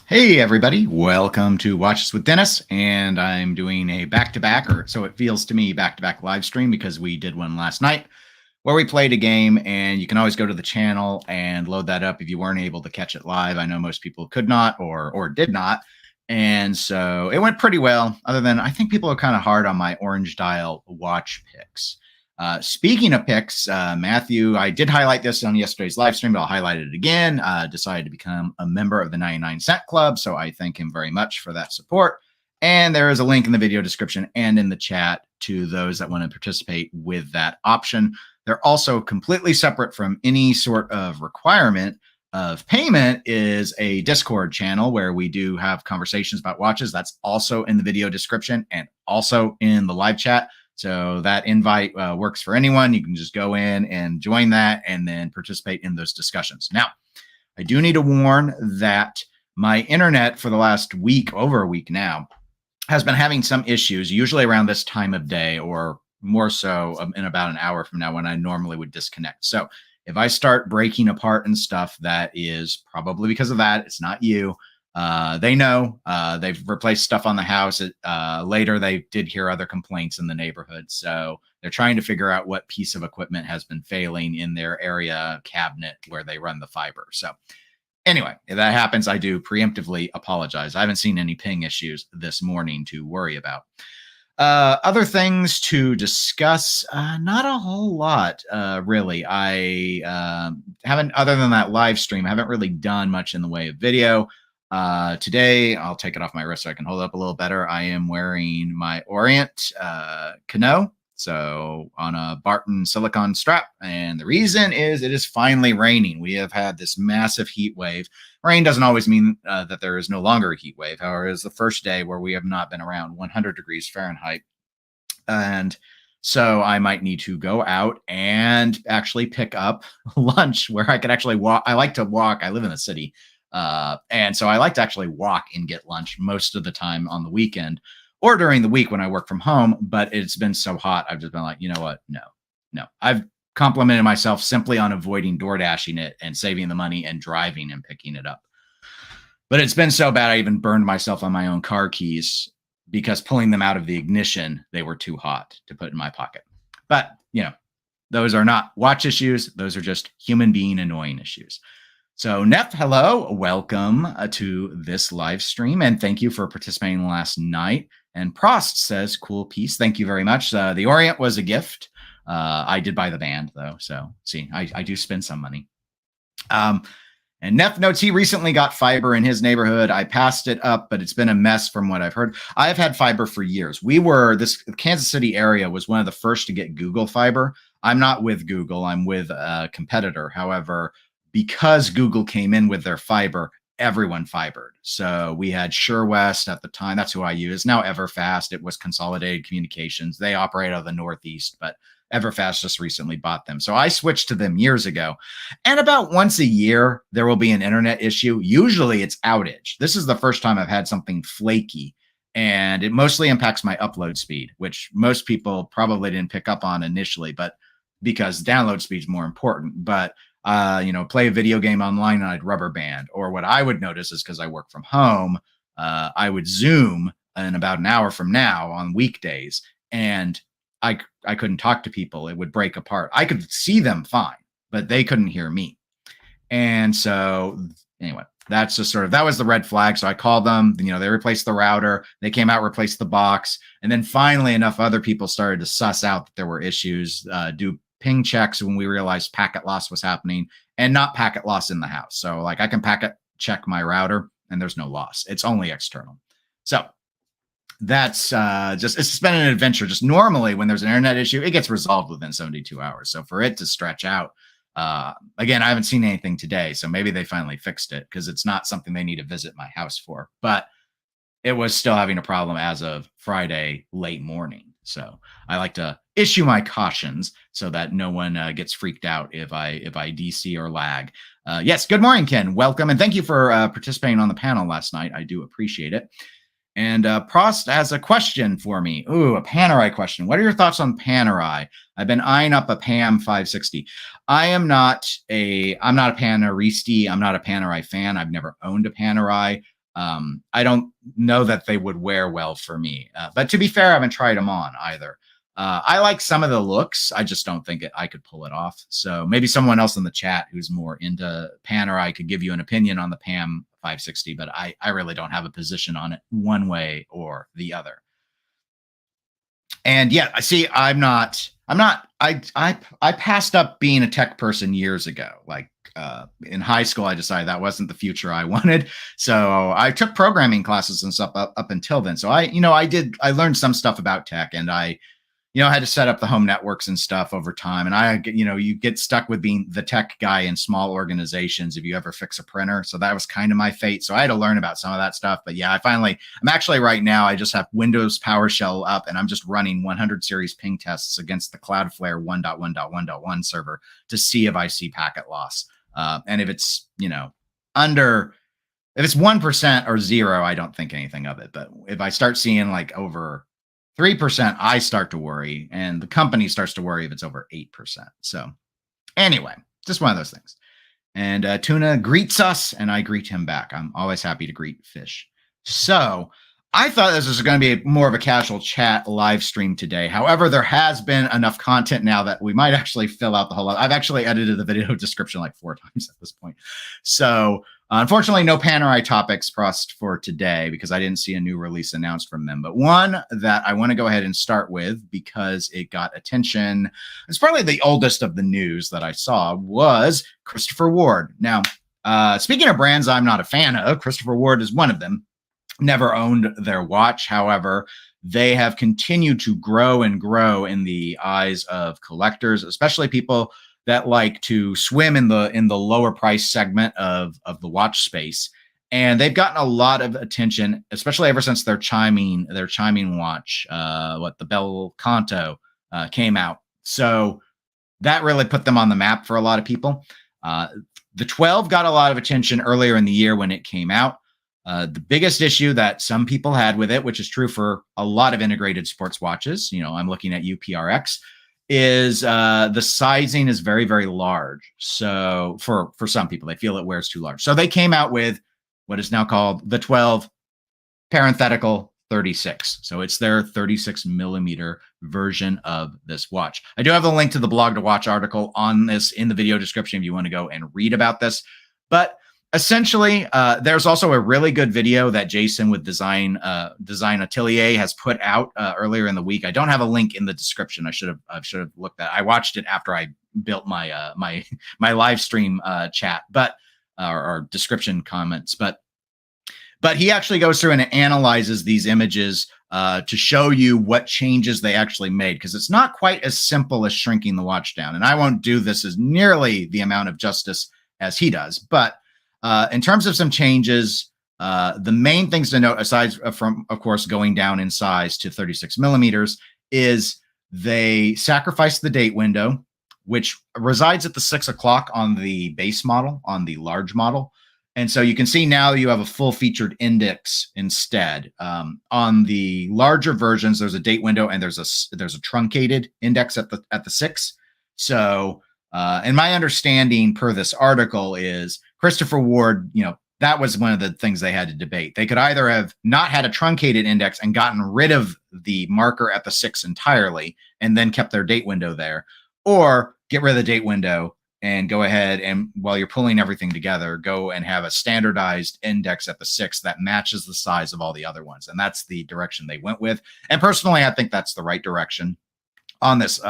Hey everybody, welcome to Watch This with Dennis, and I'm doing a back-to-back, or so it feels to me, back-to-back live stream because we did one last night where we played a game, and you can always go to the channel and load that up if you weren't able to catch it live. I know most people could not or did not, and so it went pretty well, other than I think people are kind of hard on my orange dial watch picks. Speaking of picks, Matthew, I did highlight this on yesterday's live stream, but I'll highlight it again. Decided to become a member of the 99 Cent Club, so I thank him very much for that support. And there is a link in the video description and in the chat to those that want to participate with that option. They're also completely separate from any sort of requirement of payment is a Discord channel where we do have conversations about watches. That's also in the video description and also in the live chat. So that invite works for anyone. You can just go in and join that and then participate in those discussions. Now, I do need to warn that my internet for the last week, over a week now, has been having some issues, usually around this time of day or more so in about an hour from now when I normally would disconnect. So if I start breaking apart and stuff, that is probably because of that. It's not you. They know they've replaced stuff on the house. Later, they did hear other complaints in the neighborhood. So they're trying to figure out what piece of equipment has been failing in their area cabinet where they run the fiber. So anyway, if that happens, I do preemptively apologize. I haven't seen any ping issues this morning to worry about. Other things to discuss, not a whole lot, really. I haven't, other than that live stream, I haven't really done much in the way of video. Today, I'll take it off my wrist so I can hold it up a little better. I am wearing my Orient Cano, so on a Barton silicone strap. And the reason is it is finally raining. We have had this massive heat wave. Rain doesn't always mean that there is no longer a heat wave. However, it's the first day where we have not been around 100 degrees Fahrenheit. And so I might need to go out and actually pick up lunch where I could actually walk. I like to walk. I live in the city. And so I like to actually walk and get lunch most of the time on the weekend or during the week when I work from home. But it's been so hot. I've just been like, you know what? No. I've complimented myself simply on avoiding door dashing it and saving the money and driving and picking it up. But it's been so bad. I even burned myself on my own car keys because pulling them out of the ignition, they were too hot to put in my pocket. But, those are not watch issues. Those are just human being annoying issues. So Neff, hello, welcome to this live stream, and thank you for participating last night. And Prost says, cool piece. Thank you very much. The Orient was a gift. I did buy the band, though, so see, I do spend some money. And Neff notes he recently got fiber in his neighborhood. I passed it up, but it's been a mess from what I've heard. I've had fiber for years. This Kansas City area was one of the first to get Google fiber. I'm not with Google. I'm with a competitor. However, because Google came in with their fiber, everyone fibered. So we had SureWest at the time. That's who I use. Now Everfast. It was Consolidated Communications. They operate out of the Northeast, but Everfast just recently bought them. So I switched to them years ago. And about once a year, there will be an internet issue. Usually it's outage. This is the first time I've had something flaky. And it mostly impacts my upload speed, which most people probably didn't pick up on initially, but because download speed is more important. But play a video game online and I'd rubber band. Or what I would notice is because I work from home, I would Zoom in about an hour from now on weekdays, and I couldn't talk to people. It would break apart. I could see them fine, but they couldn't hear me. And so anyway, that's just that was the red flag. So I called them, they replaced the router. They came out, replaced the box. And then finally enough other people started to suss out that there were issues, do ping checks when we realized packet loss was happening, and not packet loss in the house. So I can packet check my router and there's no loss. It's only external. So that's it's been an adventure. Just normally when there's an internet issue, it gets resolved within 72 hours. So for it to stretch out, again, I haven't seen anything today. So maybe they finally fixed it because it's not something they need to visit my house for. But it was still having a problem as of Friday late morning. So I like to issue my cautions so that no one gets freaked out if I DC or lag. Yes, good morning, Ken. Welcome, and thank you for participating on the panel last night. I do appreciate it. And Prost has a question for me. Ooh, a Panerai question. What are your thoughts on Panerai? I've been eyeing up a PAM 560. I'm not a Paneristi. I'm not a Panerai fan. I've never owned a Panerai. I don't know that they would wear well for me. But to be fair, I haven't tried them on either. I like some of the looks. I just don't think I could pull it off. So maybe someone else in the chat who's more into Panerai could give you an opinion on the PAM 560, but I really don't have a position on it one way or the other. And yeah, see, I passed up being a tech person years ago. Like in high school, I decided that wasn't the future I wanted. So I took programming classes and stuff up until then. So I learned some stuff about tech, and I had to set up the home networks and stuff over time. And you get stuck with being the tech guy in small organizations if you ever fix a printer. So that was kind of my fate. So I had to learn about some of that stuff. But yeah, I'm actually right now, I just have Windows PowerShell up, and I'm just running 100 series ping tests against the Cloudflare 1.1.1.1 server to see if I see packet loss. And if it's, if it's 1% or 0, I don't think anything of it. But if I start seeing like over 3%, I start to worry, and the company starts to worry if it's over 8%. So anyway, just one of those things. And Tuna greets us, and I greet him back. I'm always happy to greet fish. So I thought this was going to be more of a casual chat live stream today. However, there has been enough content now that we might actually fill out the whole lot. I've actually edited the video description like 4 times at this point. So unfortunately, no Panerai topics pressed for today because I didn't see a new release announced from them. But one that I want to go ahead and start with because it got attention, it's probably the oldest of the news that I saw, was Christopher Ward. Now, speaking of brands I'm not a fan of, Christopher Ward is one of them. Never owned their watch. However, they have continued to grow and grow in the eyes of collectors, especially people that like to swim in the lower price segment of the watch space. And they've gotten a lot of attention, especially ever since their chiming watch, the Bel Canto came out. So that really put them on the map for a lot of people. The 12 got a lot of attention earlier in the year when it came out. The biggest issue that some people had with it, which is true for a lot of integrated sports watches, I'm looking at UPRX, is the sizing is very, very large. So for some people, they feel it wears too large. So they came out with what is now called the 12 parenthetical 36. So it's their 36 millimeter version of this watch. I do have a link to the blog to watch article on this in the video description if you want to go and read about this. But essentially, there's also a really good video that Jason with Design Atelier has put out earlier in the week. I don't have a link in the description. I should have looked at. I watched it after I built my my live stream chat, but or description comments. But he actually goes through and analyzes these images to show you what changes they actually made, because it's not quite as simple as shrinking the watch down. And I won't do this as nearly the amount of justice as he does, but in terms of some changes, the main things to note, aside from, of course, going down in size to 36 millimeters, is they sacrificed the date window, which resides at the 6 o'clock on the base model, on the large model. And so you can see now you have a full featured index instead. On the larger versions, there's a date window and there's a truncated index at the 6. So, and my understanding per this article is Christopher Ward, that was one of the things they had to debate. They could either have not had a truncated index and gotten rid of the marker at the 6 entirely and then kept their date window there, or get rid of the date window and go ahead and, while you're pulling everything together, go and have a standardized index at the 6 that matches the size of all the other ones. And that's the direction they went with. And personally, I think that's the right direction on this.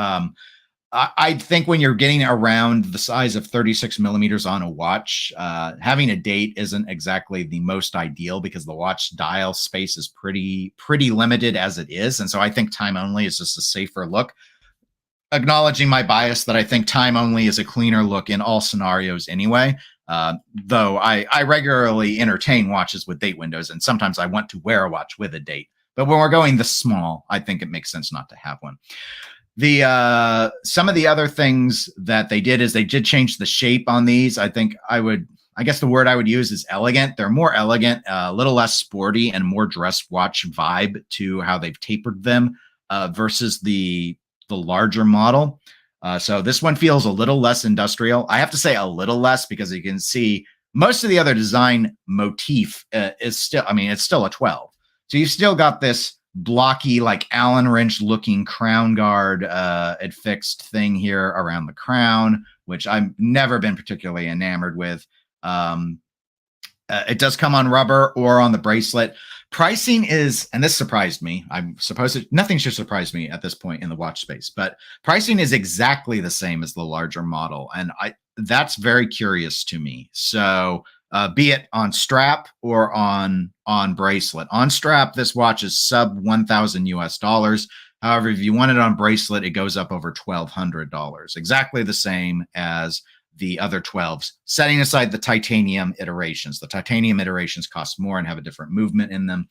I think when you're getting around the size of 36 millimeters on a watch, having a date isn't exactly the most ideal because the watch dial space is pretty limited as it is. And so I think time only is just a safer look. Acknowledging my bias that I think time only is a cleaner look in all scenarios anyway, though I regularly entertain watches with date windows, and sometimes I want to wear a watch with a date. But when we're going this small, I think it makes sense not to have one. Some of the other things that they did is they did change the shape on these. I guess the word I would use is elegant. They're more elegant, a little less sporty, and more dress watch vibe to how they've tapered them versus the larger model. So this one feels a little less industrial. I have to say a little less because you can see most of the other design motif is still, I mean, it's still a 12. So you've still got this blocky, like Allen wrench looking crown guard affixed thing here around the crown, which I've never been particularly enamored with. It does come on rubber or on the bracelet. Pricing is, and this surprised me. I'm supposed to, nothing should surprise me at this point in the watch space, but pricing is exactly the same as the larger model. And that's very curious to me. So be it on strap or on bracelet. On strap, this watch is sub 1,000 US dollars. However, if you want it on bracelet, it goes up over $1,200. Exactly the same as the other 12s, setting aside the titanium iterations. The titanium iterations cost more and have a different movement in them.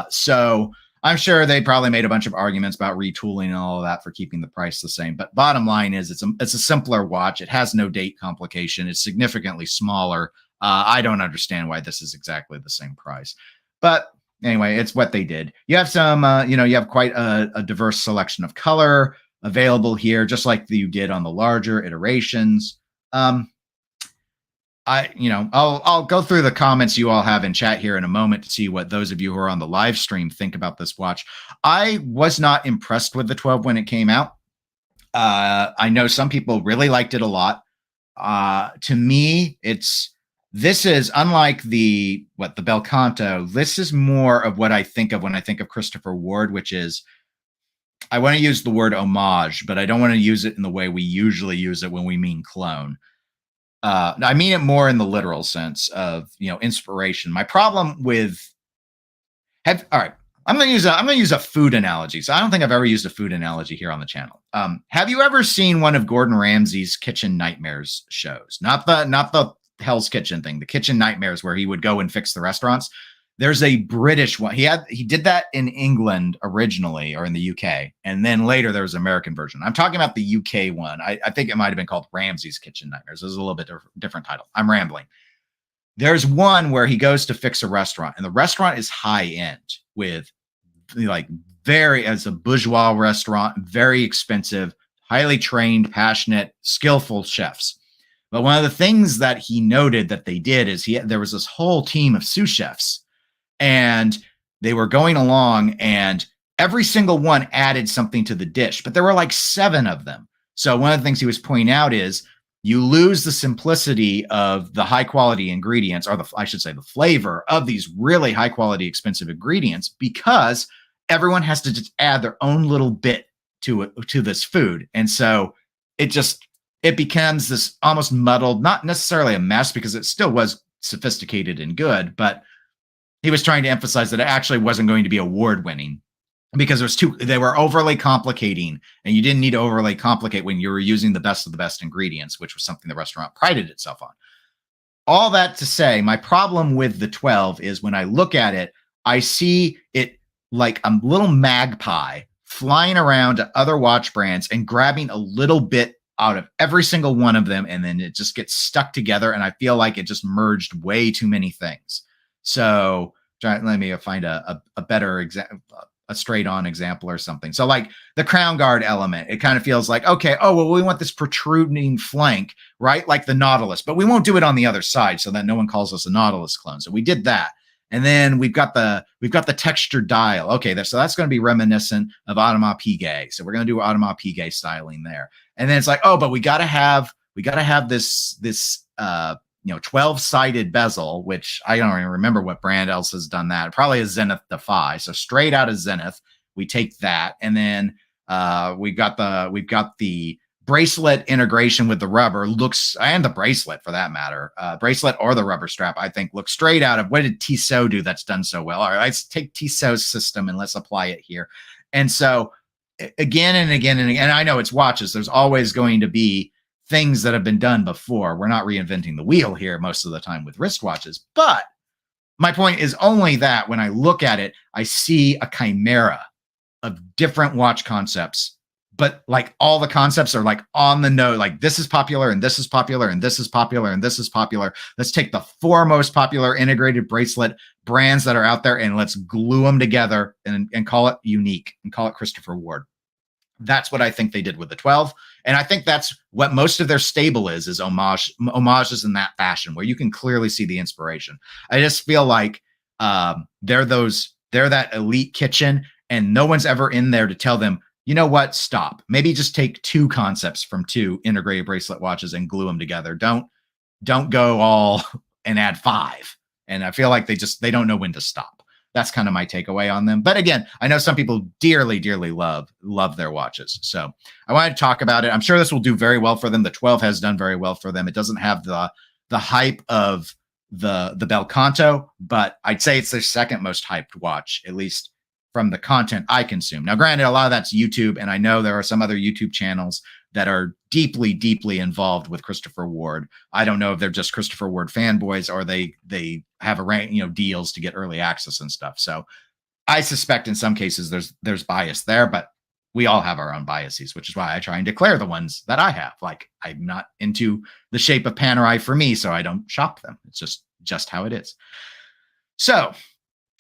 So I'm sure they probably made a bunch of arguments about retooling and all of that for keeping the price the same. But bottom line is it's a simpler watch. It has no date complication. It's significantly smaller. I don't understand why this is exactly the same price. But anyway, it's what they did. You have some, you have quite a diverse selection of color available here, just like you did on the larger iterations. I'll go through the comments you all have in chat here in a moment to see what those of you who are on the live stream think about this watch. I was not impressed with the 12 when it came out. I know some people really liked it a lot. To me, this is unlike the Bel Canto. This is more of what I think of when I think of Christopher Ward, which is, I want to use the word homage, but I don't want to use it in the way we usually use it when we mean clone. I mean it more in the literal sense of, inspiration. My problem with all right, I'm going to use a food analogy. So I don't think I've ever used a food analogy here on the channel. Have you ever seen one of Gordon Ramsay's Kitchen Nightmares shows? Not the Hell's Kitchen thing, the Kitchen Nightmares where he would go and fix the restaurants. There's a British one. He did that in England originally, or in the UK, and then later there was an American version. I'm talking about the UK one. I think it might have been called Ramsay's Kitchen Nightmares. This is a little bit different title. I'm rambling. There's one where he goes to fix a restaurant, and the restaurant is high end with as a bourgeois restaurant, very expensive, highly trained, passionate, skillful chefs. But one of the things that he noted that they did is there was this whole team of sous chefs. And they were going along, and every single one added something to the dish, but there were like 7 of them. So one of the things he was pointing out is you lose the simplicity of the high quality ingredients, or I should say the flavor of these really high quality, expensive ingredients, because everyone has to just add their own little bit to this food. And so it becomes this almost muddled, not necessarily a mess, because it still was sophisticated and good, but he was trying to emphasize that it actually wasn't going to be award winning because they were overly complicating, and you didn't need to overly complicate when you were using the best of the best ingredients, which was something the restaurant prided itself on. All that to say, my problem with the 12 is when I look at it, I see it like a little magpie flying around to other watch brands and grabbing a little bit out of every single one of them, and then it just gets stuck together, and I feel like it just merged way too many things. So let me find a better example, a straight on example or something. So like the crown guard element, it kind of feels like, okay, we want this protruding flank, right? Like the Nautilus, but we won't do it on the other side so that no one calls us a Nautilus clone. So we did that. And then we've got the textured dial. Okay, so that's going to be reminiscent of Audemars Piguet. So we're going to do Audemars Piguet styling there. And then it's like, but we got to have this 12-sided bezel, which I don't even remember what brand else has done that. Probably a Zenith Defy. So straight out of Zenith, we take that, and then we've got the bracelet integration with the rubber and the bracelet for that matter, bracelet or the rubber strap. I think looks straight out of what did Tissot do that's done so well. All right, let's take Tissot's system and let's apply it here. And so again and again and again, I know it's watches. There's always going to be things that have been done before. We're not reinventing the wheel here most of the time with wristwatches. But my point is only that when I look at it, I see a chimera of different watch concepts. But like all the concepts are like on the nose, like this is popular and this is popular and this is popular and this is popular. Let's take the 4 most popular integrated bracelet brands that are out there and let's glue them together and call it unique and call it Christopher Ward. That's what I think they did with the 12. And I think that's what most of their stable is homages in that fashion, where you can clearly see the inspiration. I just feel like they're that elite kitchen, and no one's ever in there to tell them, you know what, stop. Maybe just take 2 concepts from 2 integrated bracelet watches and glue them together. Don't go all and add 5. And I feel like they don't know when to stop. That's kind of my takeaway on them. But again, I know some people dearly, dearly love their watches. So I wanted to talk about it. I'm sure this will do very well for them. The 12 has done very well for them. It doesn't have the hype of the Bel Canto, but I'd say it's their second most hyped watch, at least from the content I consume. Now, granted, a lot of that's YouTube, and I know there are some other YouTube channels that are deeply, deeply involved with Christopher Ward. I don't know if they're just Christopher Ward fanboys or they have deals to get early access and stuff. So I suspect in some cases there's bias there, but we all have our own biases, which is why I try and declare the ones that I have. Like, I'm not into the shape of Panerai for me, so I don't shop them. It's just how it is. So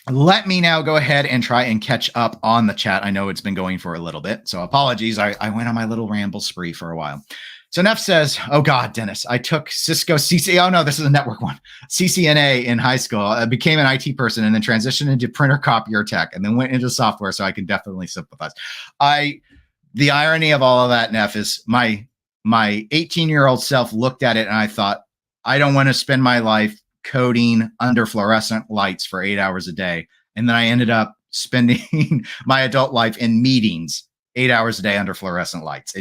let me now go ahead and try and catch up on the chat. I know it's been going for a little bit, so apologies. I went on my little ramble spree for a while. So Neff says, oh God, Dennis, I took Cisco CC. Oh no, this is a network one. CCNA in high school. I became an IT person and then transitioned into printer copier tech and then went into software. So I can definitely sympathize. The irony of all of that, Neff, is my 18-year-old self looked at it and I thought, I don't want to spend my life coding under fluorescent lights for 8 hours a day. And then I ended up spending my adult life in meetings 8 hours a day under fluorescent lights.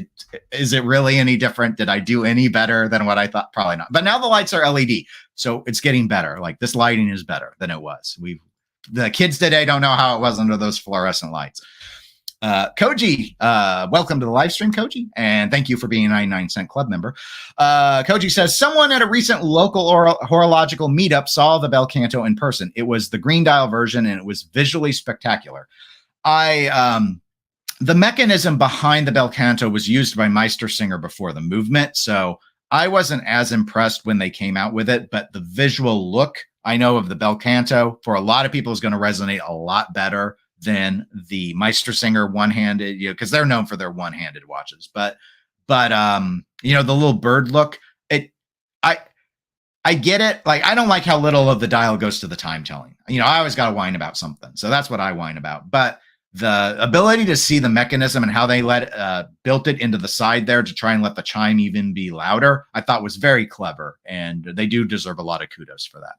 Is it really any different? Did I do any better than what I thought? Probably not. But now the lights are LED, so it's getting better. Like, this lighting is better than it was. The kids today don't know how it was under those fluorescent lights. Koji, welcome to the live stream, Koji, and thank you for being a 99-cent club member. Koji says, someone at a recent local horological meetup saw the Bel Canto in person. It was the green dial version, and it was visually spectacular. The mechanism behind the Bel Canto was used by Meistersinger before the movement, so I wasn't as impressed when they came out with it, but the visual look, I know, of the Bel Canto, for a lot of people, is going to resonate a lot better than the Meistersinger one-handed, because they're known for their one-handed watches. But the little bird look, I get it. Like, I don't like how little of the dial goes to the time telling. I always got to whine about something. So that's what I whine about. But the ability to see the mechanism and how they built it into the side there to try and let the chime even be louder, I thought was very clever. And they do deserve a lot of kudos for that.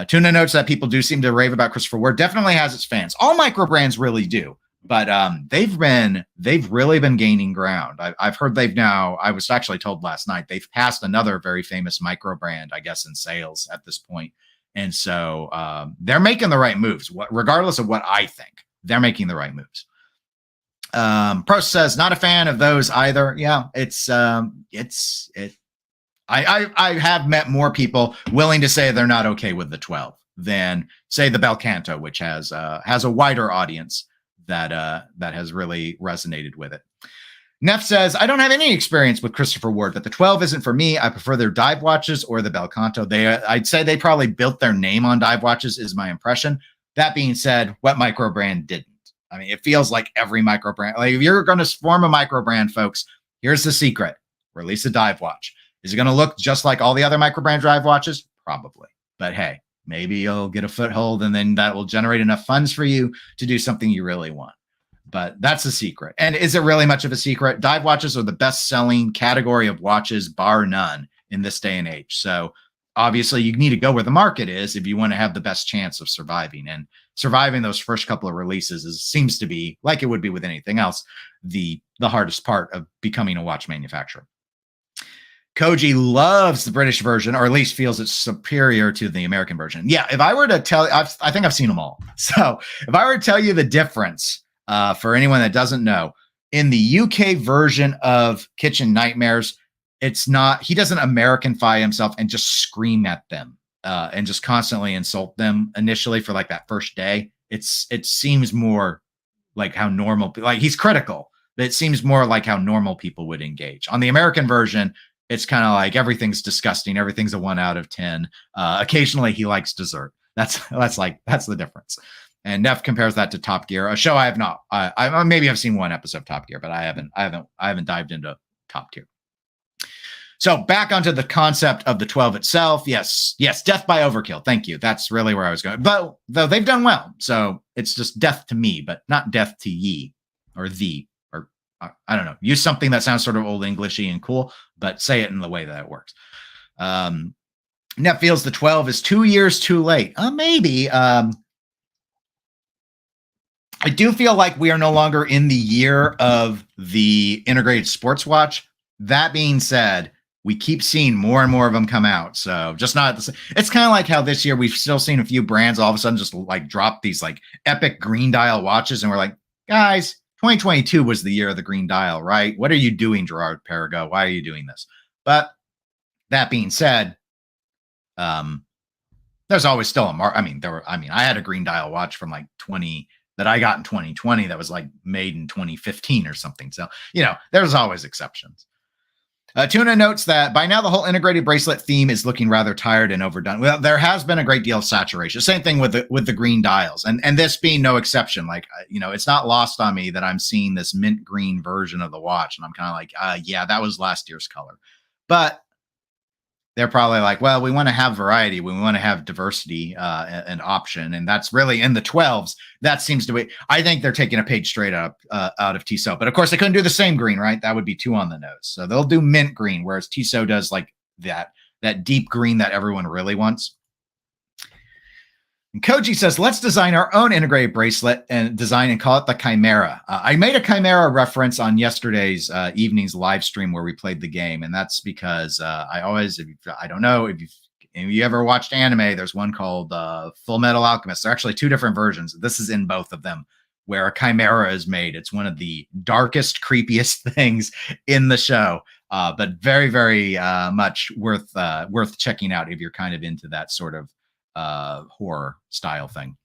Tuna notes that people do seem to rave about Christopher Ward. Definitely has its fans. All micro brands really do, but they've really been gaining ground. I've heard I was actually told last night, they've passed another very famous micro brand, I guess, in sales at this point. And so they're making the right moves, regardless of what I think. They're making the right moves. Prost says, not a fan of those either. Yeah, I have met more people willing to say they're not okay with the 12 than, say, the Bel Canto, which has a wider audience that has really resonated with it. Neff says, I don't have any experience with Christopher Ward, but the 12 isn't for me. I prefer their dive watches or the Bel Canto. I'd say they probably built their name on dive watches, is my impression. That being said, what micro brand didn't? I mean, it feels like every micro brand. Like, if you're going to form a micro brand, folks, here's the secret: release a dive watch. Is it going to look just like all the other micro brand dive watches? Probably. But hey, maybe you'll get a foothold, and then that will generate enough funds for you to do something you really want. But that's the secret. And is it really much of a secret? Dive watches are the best-selling category of watches, bar none, in this day and age. So obviously, you need to go where the market is if you want to have the best chance of surviving. And surviving those first couple of releases seems to be, like it would be with anything else, the hardest part of becoming a watch manufacturer. Koji loves the British version, or at least feels it's superior to the American version. Yeah, if I were to tell, I think I've seen them all. So if I were to tell you the difference, for anyone that doesn't know, in the UK version of Kitchen Nightmares, it's not, he doesn't Americanify himself and just scream at them and just constantly insult them initially for like that first day. It seems more like how normal, like, he's critical, but it seems more like how normal people would engage. On the American version, it's kind of like everything's disgusting. Everything's a 1 out of 10. Occasionally he likes dessert. That's the difference. And Neff compares that to Top Gear, a show I have not. I maybe I've seen one episode of Top Gear, but I haven't dived into Top Gear. So back onto the concept of the 12 itself. Yes, death by overkill. Thank you. That's really where I was going. But though they've done well, so it's just death to me, but not death to ye or thee, or I don't know. Use something that sounds sort of old Englishy and cool, but say it in the way that it works. Net feels the 12 is 2 years too late. Maybe. I do feel like we are no longer in the year of the integrated sports watch. That being said, we keep seeing more and more of them come out. So just not, it's kind of like how this year we've still seen a few brands all of a sudden just like drop these like epic green dial watches. And we're like, guys, 2022 was the year of the green dial, right? What are you doing, Gerard Perregaux? Why are you doing this? But that being said, there's always still a mark. I had a green dial watch from like 20 that I got in 2020 that was like made in 2015 or something. So, there's always exceptions. Tuna notes that by now the whole integrated bracelet theme is looking rather tired and overdone. Well, there has been a great deal of saturation. Same thing with the green dials, and this being no exception. Like, it's not lost on me that I'm seeing this mint green version of the watch, and I'm kind of like, yeah, that was last year's color. But they're probably like, well, we want to have variety. We want to have diversity and option. And that's really in the 12s. That seems to be, I think they're taking a page straight up out of Tissot. But of course, they couldn't do the same green, right? That would be too on the nose. So they'll do mint green, whereas Tissot does like that deep green that everyone really wants. And Koji says, let's design our own integrated bracelet and design and call it the Chimera. I made a Chimera reference on yesterday's evening's live stream where we played the game. And that's because I don't know if you ever watched anime, there's one called Full Metal Alchemist. There are actually two different versions. This is in both of them where a Chimera is made. It's one of the darkest, creepiest things in the show, but very, very much worth checking out if you're kind of into that sort of horror style thing.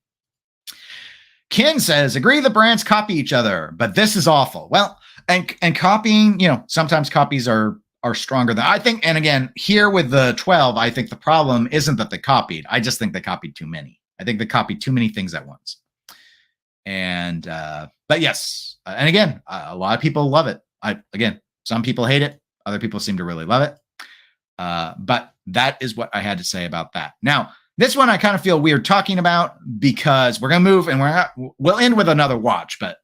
Ken says, agree the brands copy each other, but this is awful. Well, and copying, sometimes copies are stronger than I think. And again, here with the 12, I think the problem isn't that they copied. I just think they copied too many. I think they copied too many things at once. And but yes, and again, a lot of people love it. Some people hate it. Other people seem to really love it. But that is what I had to say about that. Now, this one I kind of feel weird talking about because we're going to move and we'll end with another watch, but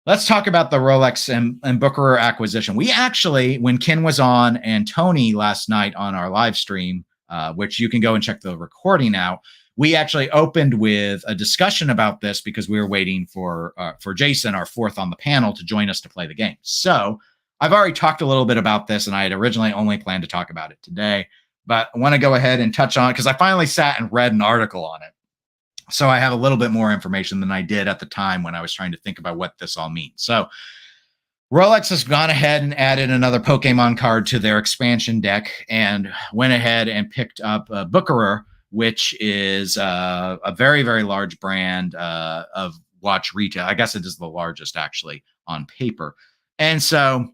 let's talk about the Rolex and Bucherer acquisition. We actually, when Ken was on and Tony last night on our live stream, which you can go and check the recording out, we actually opened with a discussion about this because we were waiting for Jason, our fourth on the panel, to join us to play the game. So I've already talked a little bit about this, and I had originally only planned to talk about it today. But I want to go ahead and touch on it because I finally sat and read an article on it. So I have a little bit more information than I did at the time when I was trying to think about what this all means. So Rolex has gone ahead and added another Pokemon card to their expansion deck and went ahead and picked up Bucherer, which is a very, very large brand of watch retail. I guess it is the largest actually on paper. And so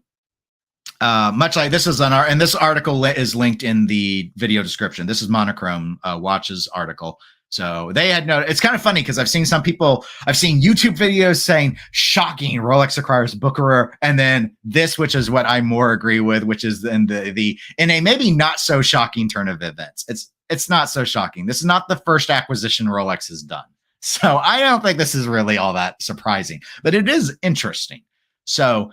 much like this is and this article is linked in the video description. This is Monochrome Watches article. So they had it's kind of funny because I've seen YouTube videos saying shocking Rolex acquires Bucherer, and then this, which is what I more agree with, which is in in a maybe not so shocking turn of events. It's not so shocking. This is not the first acquisition Rolex has done. So I don't think this is really all that surprising, but it is interesting. So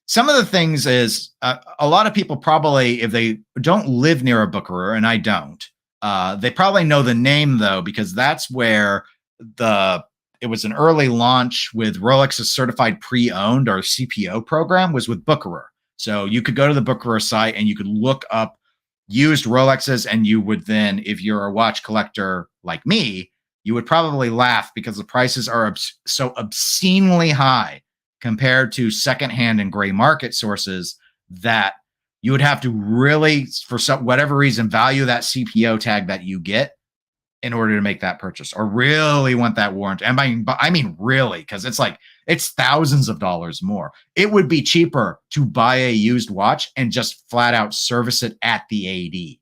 some of the things is a lot of people probably, if they don't live near a Bucherer, and I don't, they probably know the name though, because that's where it was an early launch with Rolex's certified pre-owned or CPO program was with Bucherer. So you could go to the Bucherer site and you could look up used Rolexes, and you would then, if you're a watch collector like me, you would probably laugh because the prices are so obscenely high compared to secondhand and gray market sources that you would have to really, for whatever reason, value that CPO tag that you get in order to make that purchase, or really want that warranty. And I mean really, because it's thousands of dollars more. It would be cheaper to buy a used watch and just flat out service it at the AD,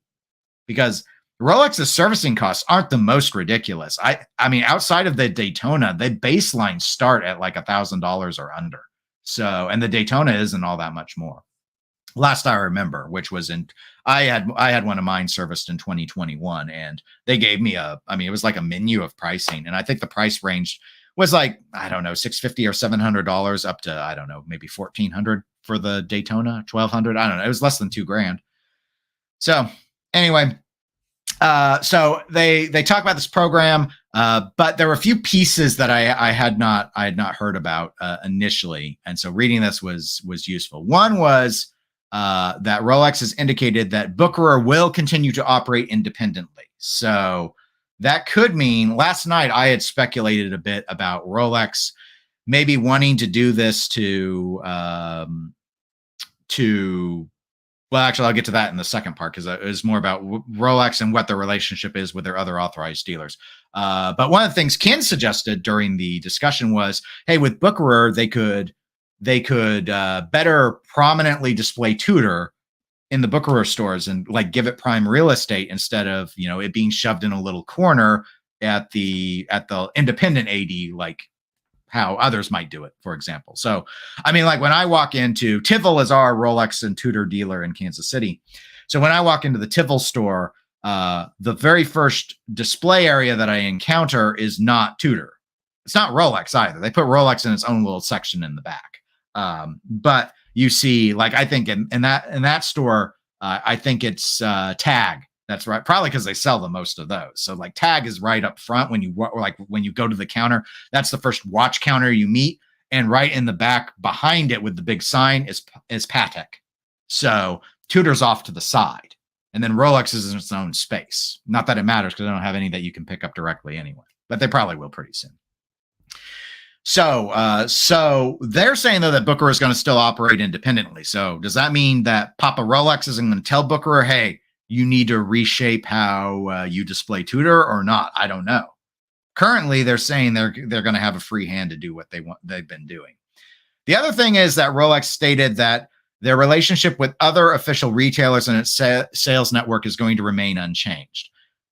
because Rolex's servicing costs aren't the most ridiculous. I mean, outside of the Daytona, the baseline start at like $1,000 or under. So, and the Daytona isn't all that much more. Last I remember, which was I had one of mine serviced in 2021, and they gave me it was like a menu of pricing, and I think the price range was like, I don't know, $650 or $700 up to, I don't know, maybe $1,400 for the Daytona, $1,200. I don't know. It was less than $2,000. So anyway, so they talk about this program, but there were a few pieces that I had not heard about initially, and so reading this was useful. One was that Rolex has indicated that Bucherer will continue to operate independently. So that could mean, last night I had speculated a bit about Rolex maybe wanting to do this well, actually, I'll get to that in the second part, because it was more about Rolex and what their relationship is with their other authorized dealers. But one of the things Ken suggested during the discussion was, hey, with Bucherer, they could better prominently display Tudor in the Bucherer stores and like give it prime real estate instead of, you know, it being shoved in a little corner at the independent AD, like how others might do it, for example. So, I mean, like when I walk into Tivol, is our Rolex and Tudor dealer in Kansas City. So when I walk into the Tivol store, the very first display area that I encounter is not Tudor. It's not Rolex either. They put Rolex in its own little section in the back. But you see, like, I think in that store, I think it's Tag. That's right. Probably because they sell the most of those. So like Tag is right up front when you go to the counter. That's the first watch counter you meet, and right in the back behind it with the big sign is Patek. So Tudor's off to the side, and then Rolex is in its own space. Not that it matters, because I don't have any that you can pick up directly anyway, but they probably will pretty soon. So they're saying, though, that Bucherer is going to still operate independently. So does that mean that Papa Rolex isn't going to tell Bucherer, hey, you need to reshape how you display Tudor, or not? I don't know. Currently, they're saying they're going to have a free hand to do what they've been doing. The other thing is that Rolex stated that their relationship with other official retailers and its sales network is going to remain unchanged.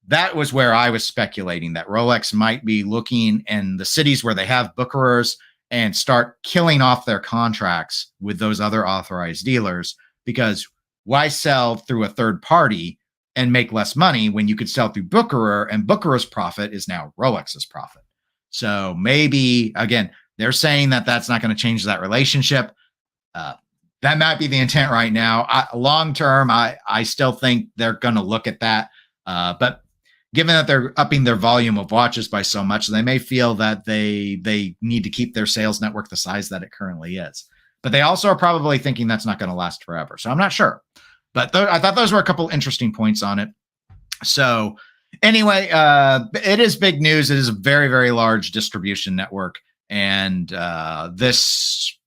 That was where I was speculating that Rolex might be looking in the cities where they have Bucherers and start killing off their contracts with those other authorized dealers, because why sell through a third party and make less money when you could sell through Bucherer, and Bucherer's profit is now Rolex's profit? So maybe, again, they're saying that that's not going to change that relationship. That might be the intent right now. Long term, I still think they're going to look at that. But given that they're upping their volume of watches by so much, they may feel that they need to keep their sales network the size that it currently is. But they also are probably thinking that's not going to last forever. So I'm not sure. But I thought those were a couple interesting points on it. So anyway, it is big news. It is a very, very large distribution network. And this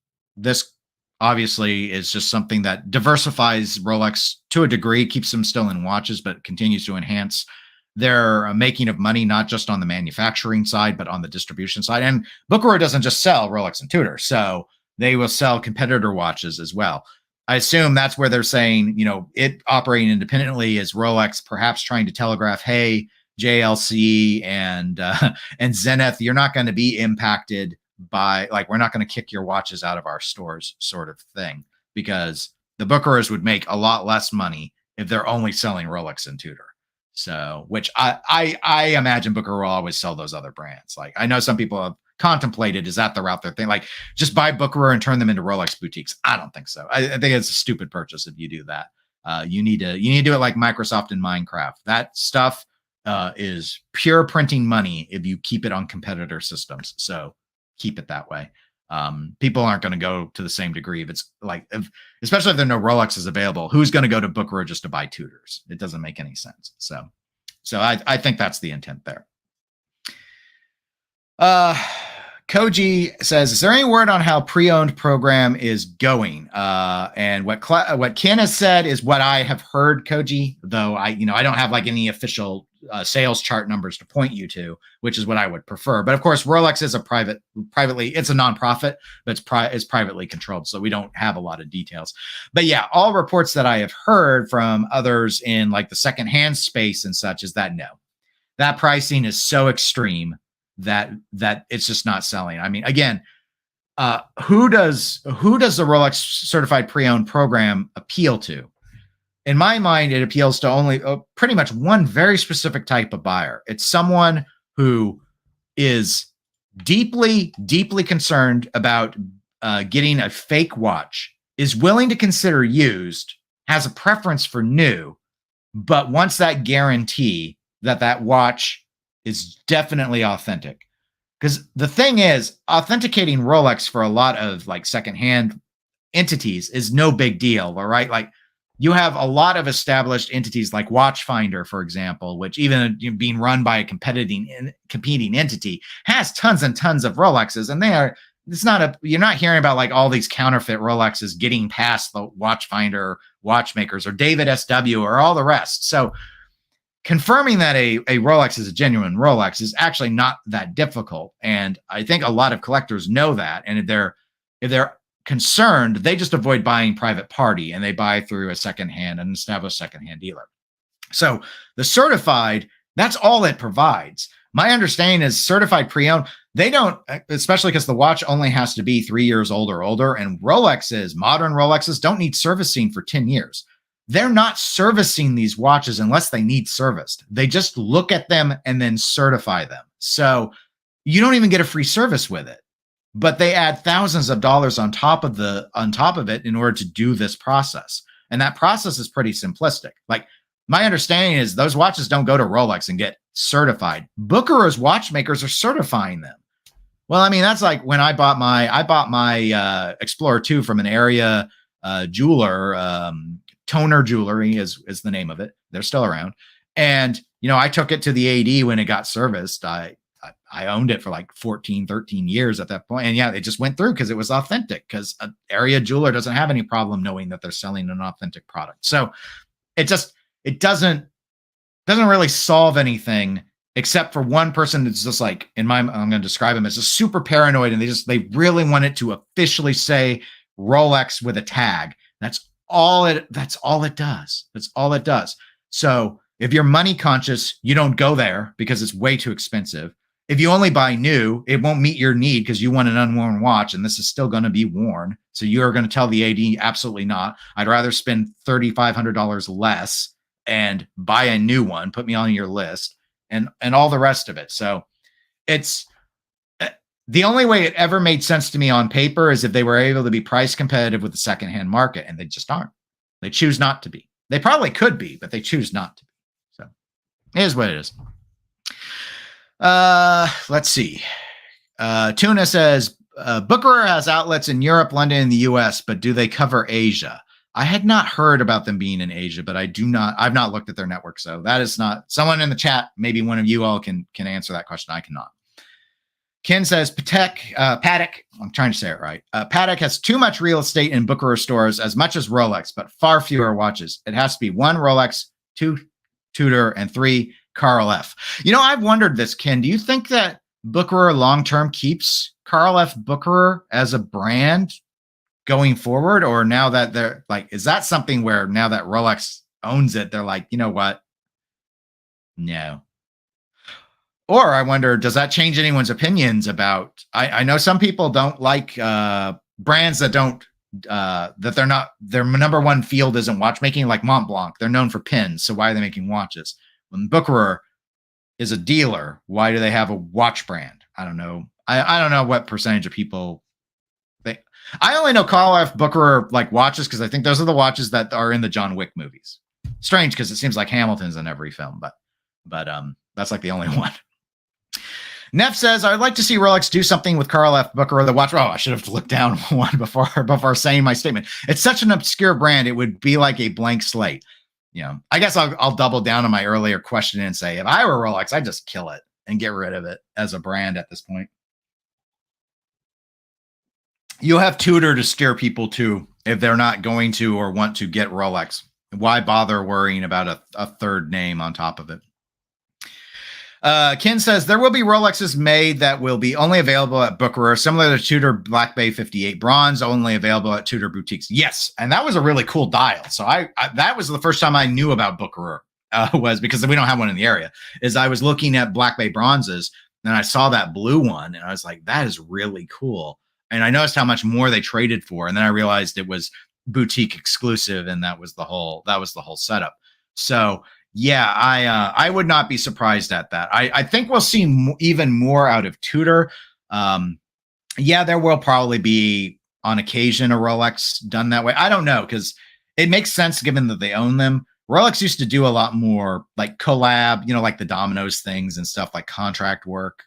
obviously is just something that diversifies Rolex to a degree, keeps them still in watches, but continues to enhance their making of money, not just on the manufacturing side, but on the distribution side. And Bucherer doesn't just sell Rolex and Tudor, so they will sell competitor watches as well. I assume that's where they're saying, you know, it operating independently is Rolex perhaps trying to telegraph, hey, JLC and Zenith, you're not going to be impacted by, like, we're not going to kick your watches out of our stores, sort of thing, because the Bucherers would make a lot less money if they're only selling Rolex and Tudor. So, which I imagine Bucherer will always sell those other brands. Like, I know some people have contemplated, is that the route they're thinking? Like, just buy Bucherer and turn them into Rolex boutiques. I don't think so. I think it's a stupid purchase if you do that. You need to do it like Microsoft and Minecraft. That stuff is pure printing money if you keep it on competitor systems. So keep it that way. People aren't going to go to the same degree if it's like, especially if there are no Rolexes available. Who's going to go to Bucherer just to buy Tudors? It doesn't make any sense. So I think that's the intent there. Koji says, is there any word on how pre-owned program is going? And what Ken has said is what I have heard, Koji, though I don't have like any official sales chart numbers to point you to, which is what I would prefer. But of course, Rolex is a it's a nonprofit, but it's privately controlled, so we don't have a lot of details. But yeah, all reports that I have heard from others in like the secondhand space and such is that no, that pricing is so extreme that it's just not selling. I mean, again, who does the Rolex certified pre-owned program appeal to? In my mind, it appeals to only pretty much one very specific type of buyer. It's someone who is deeply, deeply concerned about getting a fake watch, is willing to consider used, has a preference for new, but wants that guarantee that that watch is definitely authentic. Because the thing is, authenticating Rolex for a lot of like secondhand entities is no big deal, all right? Like, you have a lot of established entities like Watchfinder, for example, which even being run by a competing entity has tons and tons of Rolexes, and you're not hearing about like all these counterfeit Rolexes getting past the Watchfinder watchmakers or David SW or all the rest. So confirming that a Rolex is a genuine Rolex is actually not that difficult, and I think a lot of collectors know that. And if they're concerned, they just avoid buying private party and they buy through an established secondhand dealer. So the certified, that's all it provides. My understanding is certified pre-owned, they don't, especially because the watch only has to be 3 years old or older, and modern Rolexes don't need servicing for 10 years. They're not servicing these watches unless they need serviced. They just look at them and then certify them. So you don't even get a free service with it. But they add thousands of dollars on top of it in order to do this process. And that process is pretty simplistic. Like, my understanding is those watches don't go to Rolex and get certified. Bucherer's watchmakers are certifying them. Well, I mean, that's like when I bought my Explorer 2 from an area jeweler, Toner Jewelry is the name of it. They're still around. And, I took it to the AD when it got serviced. I owned it for like 14, 13 years at that point. And yeah, it just went through because it was authentic, because an area jeweler doesn't have any problem knowing that they're selling an authentic product. So it doesn't really solve anything, except for one person that's just like, I'm going to describe him as just super paranoid. And they really want it to officially say Rolex with a tag. That's all it does. That's all it does. So if you're money conscious, you don't go there because it's way too expensive. If you only buy new, it won't meet your need because you want an unworn watch, and this is still going to be worn. So you're going to tell the AD, absolutely not. I'd rather spend $3,500 less and buy a new one, put me on your list, and all the rest of it. So it's the only way it ever made sense to me on paper is if they were able to be price competitive with the secondhand market, and they just aren't. They choose not to be. They probably could be, but they choose not to be. So it is what it is. Let's see. Tuna says, Bucherer has outlets in Europe, London, and the US, but do they cover Asia? I had not heard about them being in Asia, but I've not looked at their network. So that is not someone in the chat. Maybe one of you all can answer that question. I cannot. Ken says, Patek, I'm trying to say it right. Patek has too much real estate in Bucherer stores, as much as Rolex, but far fewer watches. It has to be 1 Rolex, 2 Tudor, and 3 Carl F. I've wondered this, Ken. Do you think that Bucherer long-term keeps Carl F. Bucherer as a brand going forward? Or now that they're like, is that something where now that Rolex owns it, they're like, you know what? No. Or I wonder, does that change anyone's opinions about, I know some people don't like brands that don't, that they're not, their number one field isn't watchmaking, like Montblanc. They're known for pins. So why are they making watches? When Bucherer is a dealer, why do they have a watch brand? I don't know. I don't know what percentage of people think. I only know Carl F. Bucherer like watches because I think those are the watches that are in the John Wick movies. Strange because it seems like Hamilton's in every film, but that's like the only one. Neff says, I'd like to see Rolex do something with Carl F. Bucherer, the watch. Oh, I should have looked down one before saying my statement. It's such an obscure brand. It would be like a blank slate. I guess I'll double down on my earlier question and say, if I were Rolex, I'd just kill it and get rid of it as a brand at this point. You have Tudor to steer people to if they're not going to or want to get Rolex. Why bother worrying about a third name on top of it? Ken says there will be Rolexes made that will be only available at Bucherer, similar to Tudor Black Bay 58 bronze, only available at Tudor boutiques. Yes, and that was a really cool dial. So I that was the first time I knew about Bucherer, was because we don't have one in the area. Is I was looking at Black Bay bronzes and I saw that blue one and I was like, that is really cool. And I noticed how much more they traded for, and then I realized it was boutique exclusive, and that was the whole setup. So yeah, I would not be surprised at that. I think we'll see even more out of Tudor. Yeah, there will probably be on occasion a Rolex done that way. I don't know, because it makes sense given that they own them. Rolex used to do a lot more like collab, like the Domino's things and stuff, like contract work.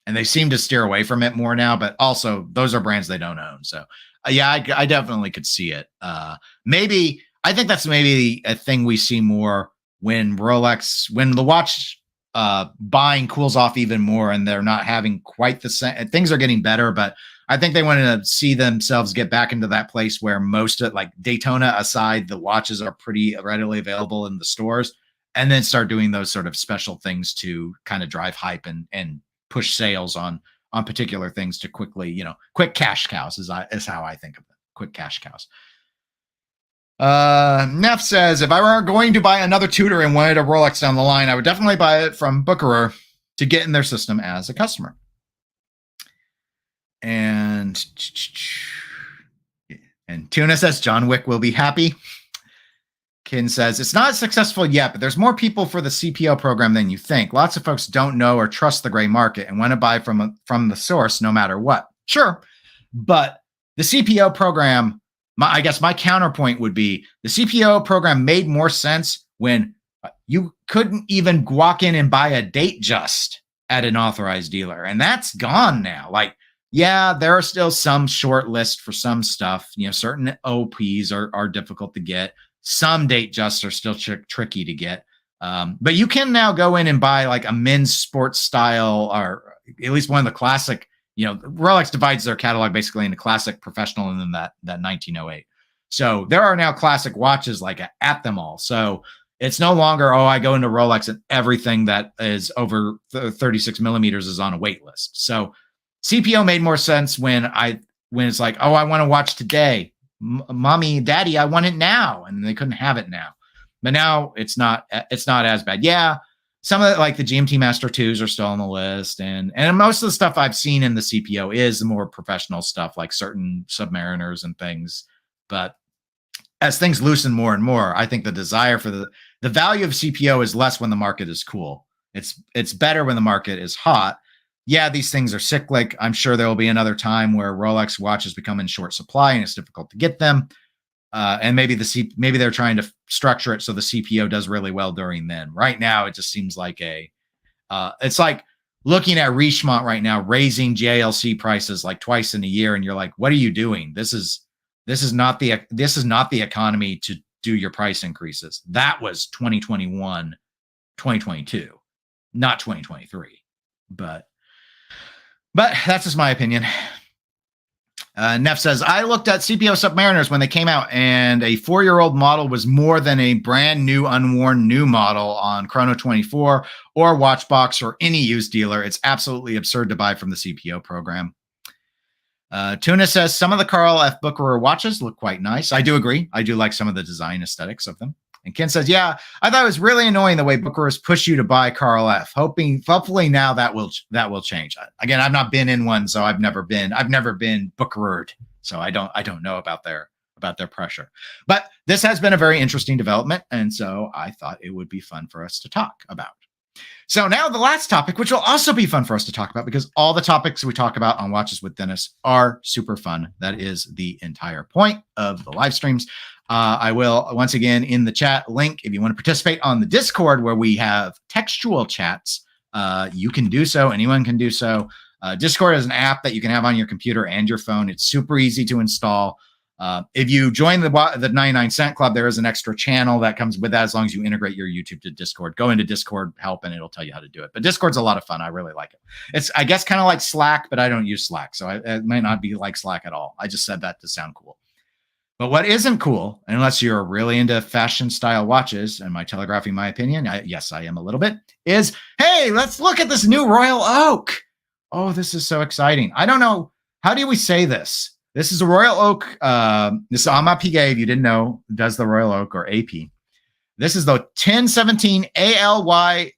And they seem to steer away from it more now, but also those are brands they don't own. So yeah, I definitely could see it. Maybe I think that's maybe a thing we see more when the watch buying cools off even more and they're not having quite the same. Things are getting better, but I think they want to see themselves get back into that place where most of, like Daytona aside, the watches are pretty readily available in the stores, and then start doing those sort of special things to kind of drive hype and push sales on particular things to quickly, quick cash cows is how I think of it. Quick cash cows. Neff says, if I were going to buy another Tudor and wanted a Rolex down the line, I would definitely buy it from Bucherer to get in their system as a customer. And Tuna says, John Wick will be happy. Kin says, it's not successful yet, but there's more people for the CPO program than you think. Lots of folks don't know or trust the gray market and want to buy from the source no matter what. Sure, but the CPO program, I guess my counterpoint would be the CPO program made more sense when you couldn't even walk in and buy a date just at an authorized dealer. And that's gone now. Like, yeah, there are still some short list for some stuff. Certain OPs are difficult to get. Some date justs are still tricky to get. But you can now go in and buy like a men's sports style, or at least one of the classic. Rolex divides their catalog basically into classic, professional, and then that 1908. So there are now classic watches like at them all. So it's no longer, I go into Rolex and everything that is over 36 millimeters is on a wait list. So CPO made more sense when it's like, I want to watch today. Mommy, daddy, I want it now. And they couldn't have it now. But now it's not as bad. Yeah. Some of it, like the GMT Master 2s are still on the list. And most of the stuff I've seen in the CPO is the more professional stuff, like certain Submariners and things. But as things loosen more and more, I think the desire for the value of CPO is less when the market is cool. It's better when the market is hot. Yeah, these things are cyclic. I'm sure there will be another time where Rolex watches become in short supply and it's difficult to get them. And maybe they're trying to structure it so the CPO does really well during then. Right now, it just seems like it's like looking at Richemont right now, raising JLC prices like twice in a year, and you're like, what are you doing? This is not the economy to do your price increases. That was 2021, 2022, not 2023. But that's just my opinion. Neff says, I looked at CPO Submariners when they came out, and a 4-year-old model was more than a brand new, unworn new model on Chrono 24 or Watchbox or any used dealer. It's absolutely absurd to buy from the CPO program. Tuna says, some of the Carl F. Bucherer watches look quite nice. I do agree. I do like some of the design aesthetics of them. And Ken says, yeah, I thought it was really annoying the way Bucherers push you to buy Carl F. Hopefully now that will change. Again, I've not been in one, so I've never been Bucherered, so I don't know about their pressure. But this has been a very interesting development, and so I thought it would be fun for us to talk about. So now the last topic, which will also be fun for us to talk about, because all the topics we talk about on Watches with Dennis are super fun. That is the entire point of the live streams. I will, once again, in the chat link, if you want to participate on the Discord where we have textual chats, you can do so. Anyone can do so. Discord is an app that you can have on your computer and your phone. It's super easy to install. If you join the 99 Cent Club, there is an extra channel that comes with that as long as you integrate your YouTube to Discord. Go into Discord help and it'll tell you how to do it. But Discord's a lot of fun. I really like it. It's, I guess, kind of like Slack, but I don't use Slack. So it might not be like Slack at all. I just said that to sound cool. But what isn't cool, unless you're really into fashion style watches, and my telegraphing my opinion, yes, I am a little bit, is, hey, let's look at this new Royal Oak. Oh, this is so exciting. I don't know. How do we say this? This is a Royal Oak. This is AP ALYX, if you didn't know, does the Royal Oak or AP. This is the 1017 ALYX,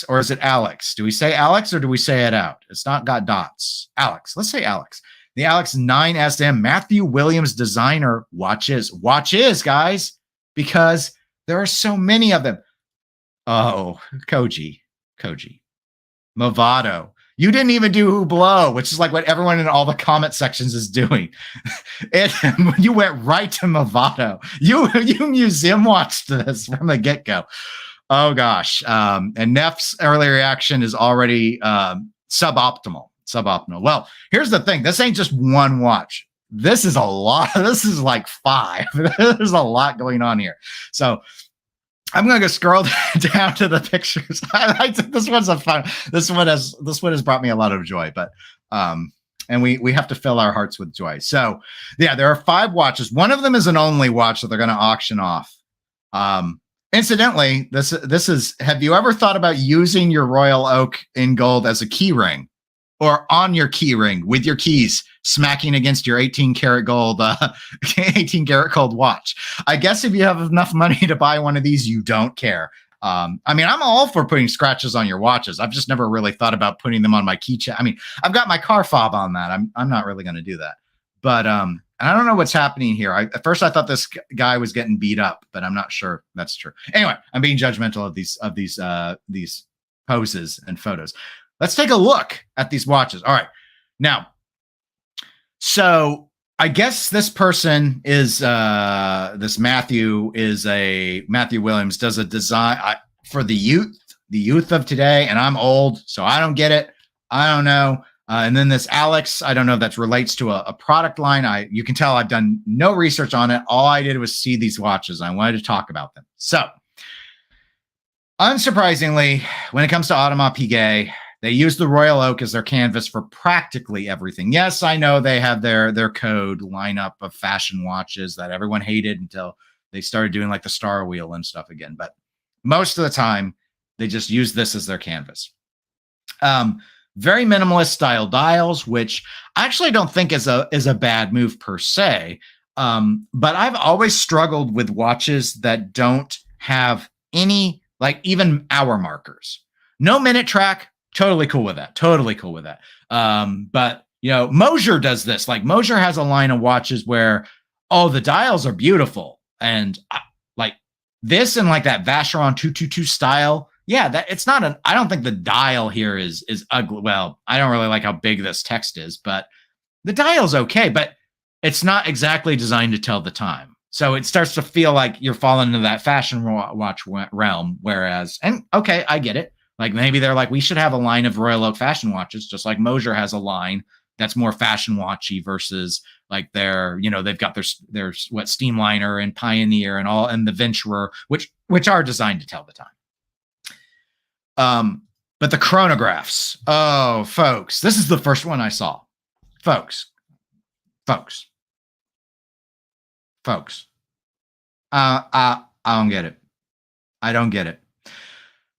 or is it ALYX? Do we say ALYX or do we say it out? It's not got dots. ALYX. Let's say ALYX. The ALYX 9SM Matthew Williams designer watches. Watches, guys, because there are so many of them. Oh, Koji. Movado. You didn't even do Hublot, which is like what everyone in all the comment sections is doing. You went right to Movado. You museum watched this from the get-go. Oh, gosh. And Neff's early reaction is already suboptimal. Well, here's the thing. This ain't just one watch. This is a lot. This is like 5. There's a lot going on here. So I'm going to scroll down to the pictures. This one's a fun. This one has brought me a lot of joy, but and we have to fill our hearts with joy. So yeah, there are 5 watches. One of them is an only watch that they're going to auction off. Incidentally, this is. Have you ever thought about using your Royal Oak in gold as a key ring, or on your key ring with your keys smacking against your 18 karat gold, 18 karat gold watch? I guess if you have enough money to buy one of these, you don't care. I mean, I'm all for putting scratches on your watches. I've just never really thought about putting them on my keychain. I mean, I've got my car fob on that. I'm not really going to do that. But I don't know what's happening here. At first I thought this guy was getting beat up, but I'm not sure that's true. Anyway, I'm being judgmental of these poses and photos. Let's take a look at these watches. All right. Now, so I guess this person is this Matthew Williams, does a design for the youth of today, and I'm old, so I don't get it. I don't know. And then this ALYX, I don't know if that relates to a product line. You can tell I've done no research on it. All I did was see these watches. I wanted to talk about them. So, unsurprisingly, when it comes to Audemars Piguet, they use the Royal Oak as their canvas for practically everything. Yes, I know they have their code lineup of fashion watches that everyone hated until they started doing like the Star Wheel and stuff again. But most of the time, they just use this as their canvas. Very minimalist style dials, which I actually don't think is a bad move per se. But I've always struggled with watches that don't have any, like, even hour markers. No minute track, totally cool with that. But you know, Mosier does this. Like, Mosier has a line of watches where, oh, the dials are beautiful, and like this and like that Vacheron 222 style. Yeah, that it's not an. I don't think the dial here is ugly. Well, I don't really like how big this text is, but the dial's okay. But it's not exactly designed to tell the time, so it starts to feel like you're falling into that fashion watch realm. Whereas, and okay, I get it. Like, maybe they're like, we should have a line of Royal Oak fashion watches, just like Mosier has a line that's more fashion watchy versus like their, you know, they've got their what Steamliner and Pioneer and the Venturer, which are designed to tell the time. But the chronographs, oh, folks, this is the first one I saw. Folks. I don't get it. I don't get it.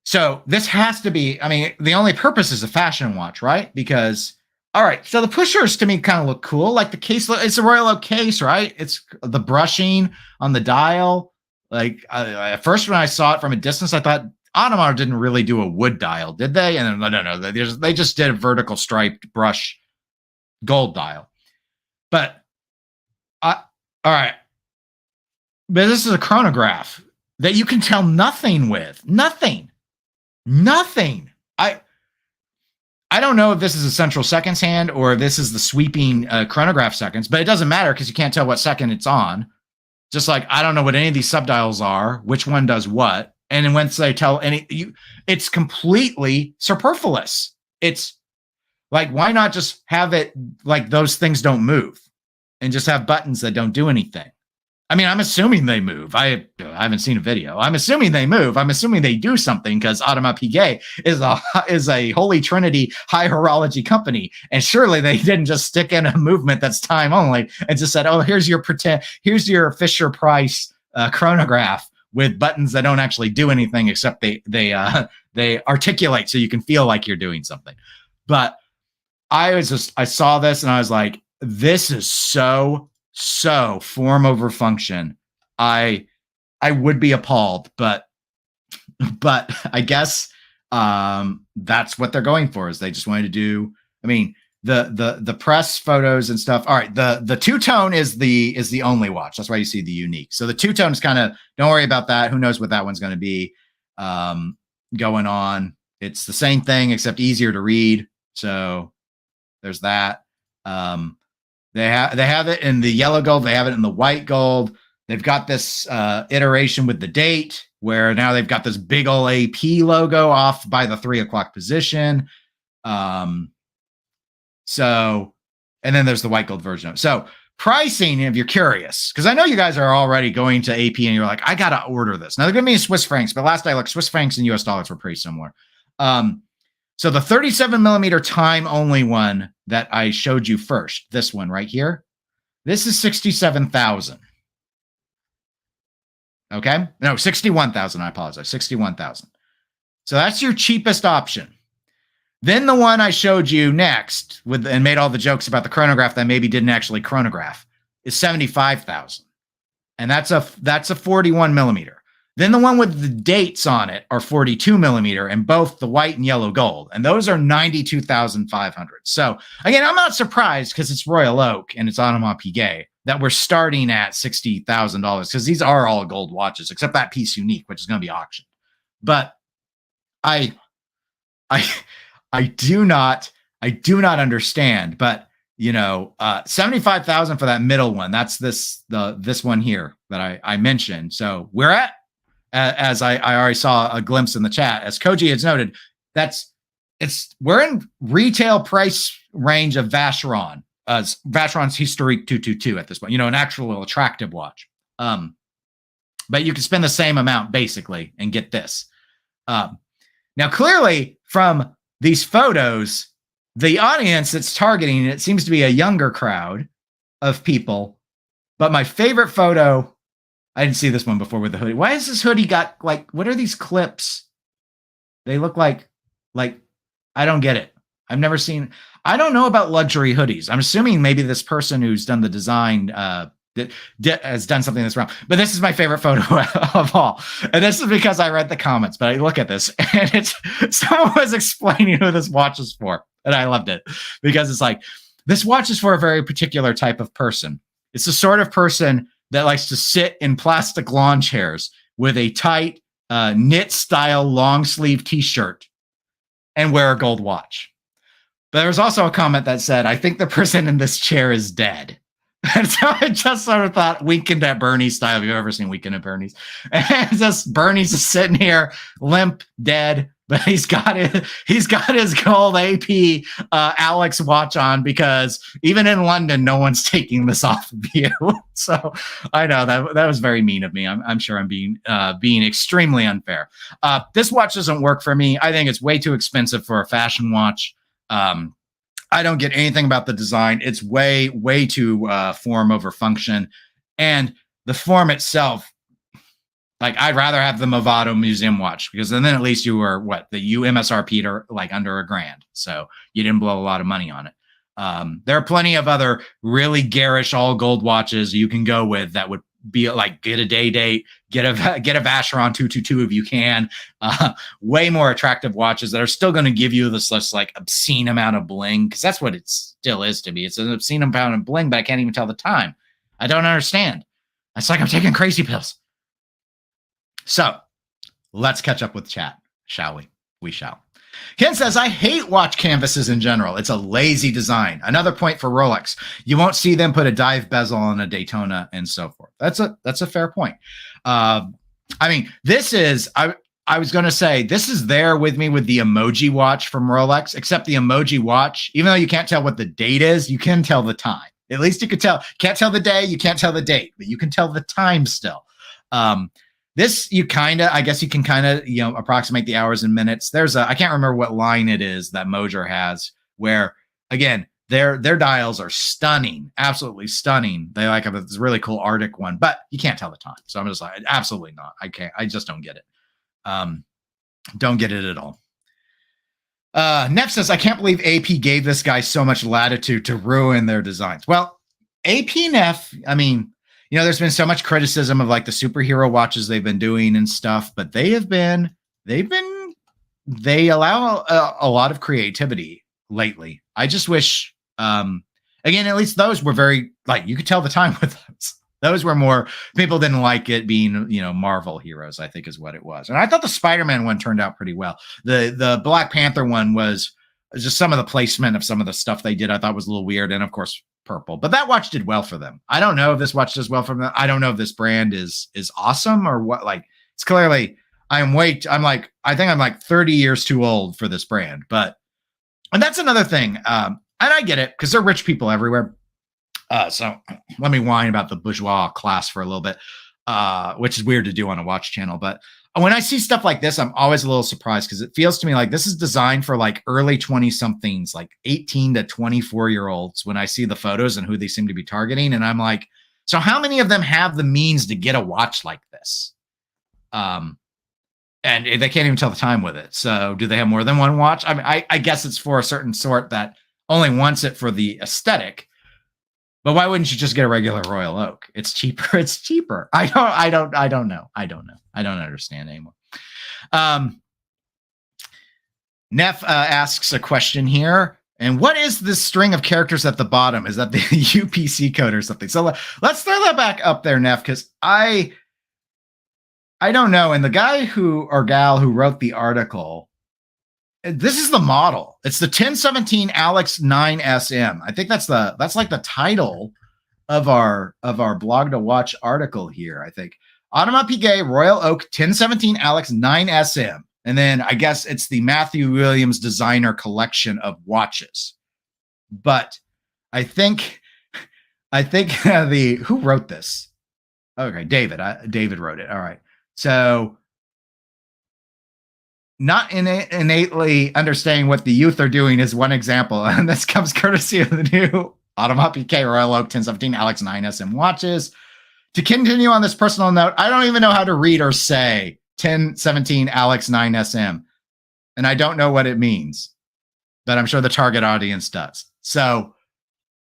So this has to be, I mean, the only purpose is a fashion watch, right? Because, all right, so the pushers to me kind of look cool. Like the case, it's a Royal Oak case, right? It's the brushing on the dial. Like, at first when I saw it from a distance, I thought Audemars didn't really do a wood dial, did they? And no, they just did a vertical striped brush gold dial. But, all right. But this is a chronograph that you can tell nothing with. Nothing. I don't know if this is a central seconds hand or if this is the sweeping chronograph seconds, but it doesn't matter because you can't tell what second it's on. Just like I don't know what any of these subdials are, which one does what. And then once they tell it's completely superfluous. It's like, why not just have it like those things don't move and just have buttons that don't do anything? I mean, I'm assuming they move. I haven't seen a video. I'm assuming they move. I'm assuming they do something because Audemars Piguet is a Holy Trinity high horology company, and surely they didn't just stick in a movement that's time only and just said, "Oh, here's your Fisher Price chronograph with buttons that don't actually do anything except they articulate so you can feel like you're doing something." But I saw this and I was like, this is so form over function. I would be appalled, but I guess that's what they're going for, is they just wanted to do. I mean, the press photos and stuff. All right, the two-tone is the only watch. That's why you see the unique. So the two-tone is kind of, don't worry about that. Who knows what that one's going to be going on. It's the same thing except easier to read. So there's that. They have it in the yellow gold. They have it in the white gold. They've got this iteration with the date where now they've got this big old AP logo off by the 3 o'clock position. So, and then there's the white gold version of it. So pricing, if you're curious, because I know you guys are already going to AP and you're like, I got to order this. Now they're going to be in Swiss francs, but last I looked, Swiss francs and US dollars were pretty similar. So the 37 millimeter time only one that I showed you first, this one right here, this is 67,000. Okay. No, 61,000. I apologize. 61,000. So that's your cheapest option. Then the one I showed you next and made all the jokes about the chronograph that maybe didn't actually chronograph is 75,000. And that's a 41 millimeter. Then the one with the dates on it are 42 millimeter and both the white and yellow gold. And those are 92,500. So again, I'm not surprised because it's Royal Oak and it's Audemars Piguet that we're starting at $60,000 because these are all gold watches, except that piece unique, which is going to be auctioned. But I do not understand, but 75,000 for that middle one. That's this one here that I mentioned. So we're at, as I already saw a glimpse in the chat, as Koji has noted, we're in retail price range of Vacheron, Vacheron's Historique 222 at this point, an actual attractive watch. But you can spend the same amount basically and get this. Now, clearly from these photos, the audience that's targeting it seems to be a younger crowd of people. But my favorite photo, I didn't see this one before with the hoodie. Why is this hoodie got what are these clips? They look like I don't get it. I've never seen. I don't know about luxury hoodies. I'm assuming maybe this person who's done the design has done something that's wrong. But this is my favorite photo of all. And this is because I read the comments, but I look at this and someone was explaining who this watch is for. And I loved it because it's like, this watch is for a very particular type of person. It's the sort of person that likes to sit in plastic lawn chairs with a tight knit style long sleeve t-shirt and wear a gold watch. But there was also a comment that said, I think the person in this chair is dead. And so I just sort of thought Weekend at Bernie's style. Have you ever seen Weekend at Bernie's? And just Bernie's just sitting here limp, dead, but he's got his gold AP ALYX watch on because even in London, no one's taking this off of you. So I know that was very mean of me. I'm sure I'm being extremely unfair. This watch doesn't work for me. I think it's way too expensive for a fashion watch. I don't get anything about the design. It's way too form over function. And the form itself, I'd rather have the Movado Museum watch because then at least you were MSRP'd or under $1,000. So you didn't blow a lot of money on it. There are plenty of other really garish all gold watches you can go with that would be get a day date, get a Vacheron 222 if you can. Way more attractive watches that are still going to give you this obscene amount of bling, because that's what it still is to me. It's an obscene amount of bling, but I can't even tell the time. I don't understand. It's like I'm taking crazy pills. So let's catch up with chat, shall we? We shall. Ken says, I hate watch canvases in general. It's a lazy design. Another point for Rolex. You won't see them put a dive bezel on a Daytona and so forth. That's a fair point. I mean, I was going to say, this is there with me with the emoji watch from Rolex, except the emoji watch, even though you can't tell what the date is, you can tell the time. At least you could tell. Can't tell the day, you can't tell the date, but you can tell the time still. This you kind of, I guess you can kind of, approximate the hours and minutes. There's I can't remember what line it is that Moser has where, again, their dials are stunning, absolutely stunning. They like have this really cool Arctic one, but you can't tell the time. So I'm just like, absolutely not. I just don't get it. Don't get it at all. Neff says, I can't believe AP gave this guy so much latitude to ruin their designs. Well, AP Neff, I mean, there's been so much criticism of like the superhero watches they've been doing and stuff, but they allow a lot of creativity lately. I just wish, again, at least those were very, like, you could tell the time with those. Those were more, people didn't like it being, Marvel heroes, I think is what it was. And I thought the Spider-Man one turned out pretty well. The Black Panther one was just some of the placement of some of the stuff they did I thought was a little weird. And of course, purple. But that watch did well for them. I don't know if this watch does well for them. I don't know if this brand is awesome or what. Like, it's clearly, I think I'm like 30 years too old for this brand. And that's another thing. And I get it because they're rich people everywhere. So let me whine about the bourgeois class for a little bit, which is weird to do on a watch channel. But when I see stuff like this, I'm always a little surprised because it feels to me like this is designed for like early 20-somethings, like 18 to 24-year-olds when I see the photos and who they seem to be targeting. And I'm like, so how many of them have the means to get a watch like this? And they can't even tell the time with it. So do they have more than one watch? I mean, I guess it's for a certain sort that only wants it for the aesthetic. But why wouldn't you just get a regular Royal Oak? It's cheaper. It's cheaper. I don't know. I don't understand anymore. Neff asks a question here. And what is this string of characters at the bottom? Is that the UPC code or something? So let's throw that back up there, Neff, because I don't know. And the guy or gal who wrote the article, this is the model. It's the 1017 ALYX 9SM. I think that's like the title of our blog to watch article here. I think Audemars Piguet Royal Oak 1017 ALYX 9SM, and then I guess it's the Matthew Williams designer collection of watches. But I think who wrote this? Okay, David wrote it. All right, so. Not innately understanding what the youth are doing is one example. And this comes courtesy of the new Audemars Piguet Royal Oak 1017 ALYX 9SM watches. To continue on this personal note, I don't even know how to read or say 1017 ALYX 9SM. And I don't know what it means, but I'm sure the target audience does. So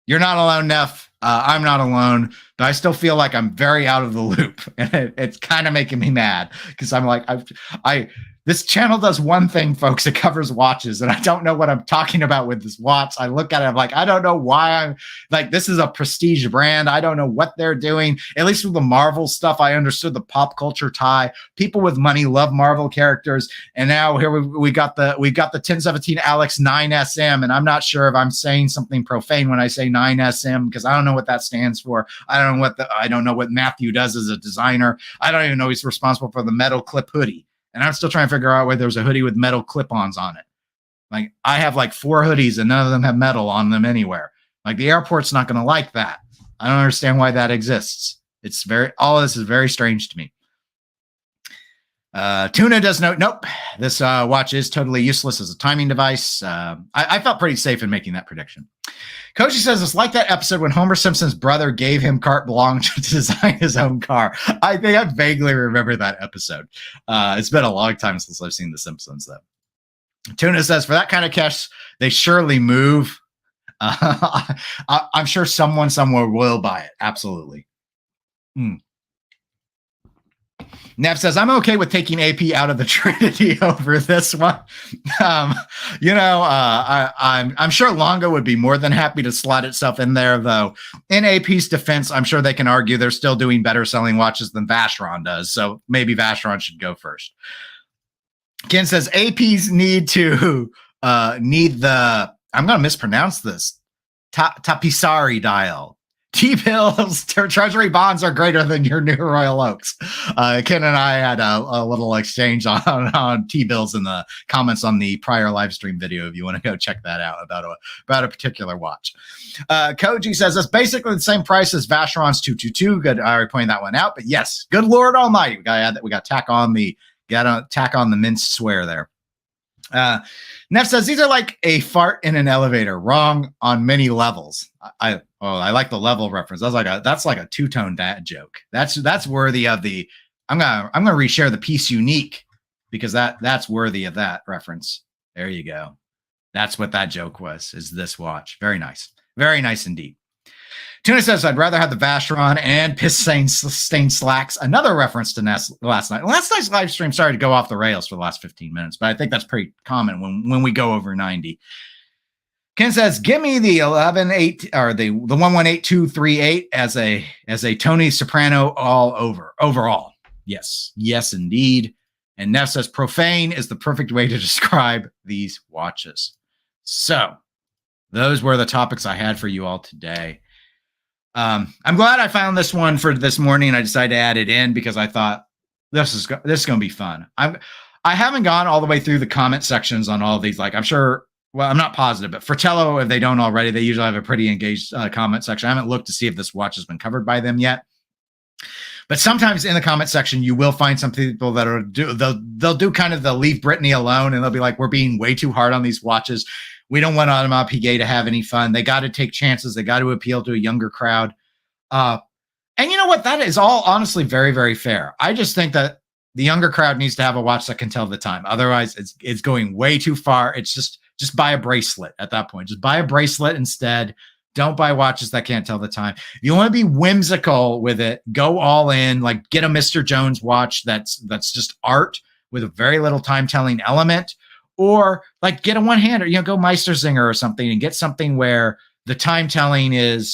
you're not alone, Neff. I'm not alone, but I still feel like I'm very out of the loop. And it's kind of making me mad because I'm like, this channel does one thing, folks. It covers watches, and I don't know what I'm talking about with this watch. I look at it, I'm like, I don't know why I'm like, this is a prestige brand. I don't know what they're doing. At least with the Marvel stuff, I understood the pop culture tie. People with money love Marvel characters, and now here we got the 1017 ALYX 9SM, and I'm not sure if I'm saying something profane when I say 9SM because I don't know what that stands for. I don't know what Matthew does as a designer. I don't even know he's responsible for the metal clip hoodie. And I'm still trying to figure out whether there's a hoodie with metal clip-ons on it. Like, I have like 4 hoodies and none of them have metal on them anywhere. Like, the airport's not going to like that. I don't understand why that exists. All of this is very strange to me. Tuna does note, nope, this watch is totally useless as a timing device. I felt pretty safe in making that prediction. Koji says it's like that episode when Homer Simpson's brother gave him carte blanche to design his own car. I think I vaguely remember that episode. It's been a long time since I've seen The Simpsons, though. Tuna says for that kind of cash, they surely move. I'm sure someone somewhere will buy it. Absolutely. Nev says, I'm okay with taking AP out of the Trinity over this one. I'm sure Longo would be more than happy to slot itself in there, though. In AP's defense, I'm sure they can argue they're still doing better selling watches than Vacheron does, so maybe Vacheron should go first. Ken says, APs need the, I'm going to mispronounce this, Tapisari dial. T-bills, treasury bonds are greater than your new Royal Oaks. Ken and I had a little exchange on T-bills in the comments on the prior live stream video. If you want to go check that out about a particular watch. Koji says it's basically the same price as Vacheron's 222. Good, I already pointed that one out. But yes, good Lord Almighty, we got to add that. We got to tack on the minced swear there. Neff says these are like a fart in an elevator, wrong on many levels. I like the level reference. That's like a two-tone dad joke. That's worthy of the. I'm gonna reshare the piece unique because that's worthy of that reference. There you go. That's what that joke was. Is this watch? Very nice indeed. Tuna says, I'd rather have the Vacheron and piss-stained slacks. Another reference to last night. Last night's live stream started to go off the rails for the last 15 minutes, but I think that's pretty common when we go over 90. Ken says, give me the 11-8 or the 118238 as a Tony Soprano overall. Yes, indeed. And Neff says, profane is the perfect way to describe these watches. So those were the topics I had for you all today. I'm glad I found this one for this morning. I decided to add it in because I thought this is going to be fun. I haven't gone all the way through the comment sections on all of these. Like I'm sure, well, I'm not positive, but Fratello, if they don't already, they usually have a pretty engaged comment section. I haven't looked to see if this watch has been covered by them yet. But sometimes in the comment section, you will find some people that they'll do kind of the leave Brittany alone, and they'll be like, we're being way too hard on these watches. We don't want Audemars Piguet to have any fun. They got to take chances. They got to appeal to a younger crowd. And you know what? That is all honestly very, very fair. I just think that the younger crowd needs to have a watch that can tell the time. Otherwise, it's going way too far. It's just buy a bracelet at that point. Just buy a bracelet instead. Don't buy watches that can't tell the time. If you want to be whimsical with it, go all in. Like get a Mr. Jones watch that's just art with a very little time-telling element. Or like get a one-hander, go Meistersinger or something and get something where the time telling it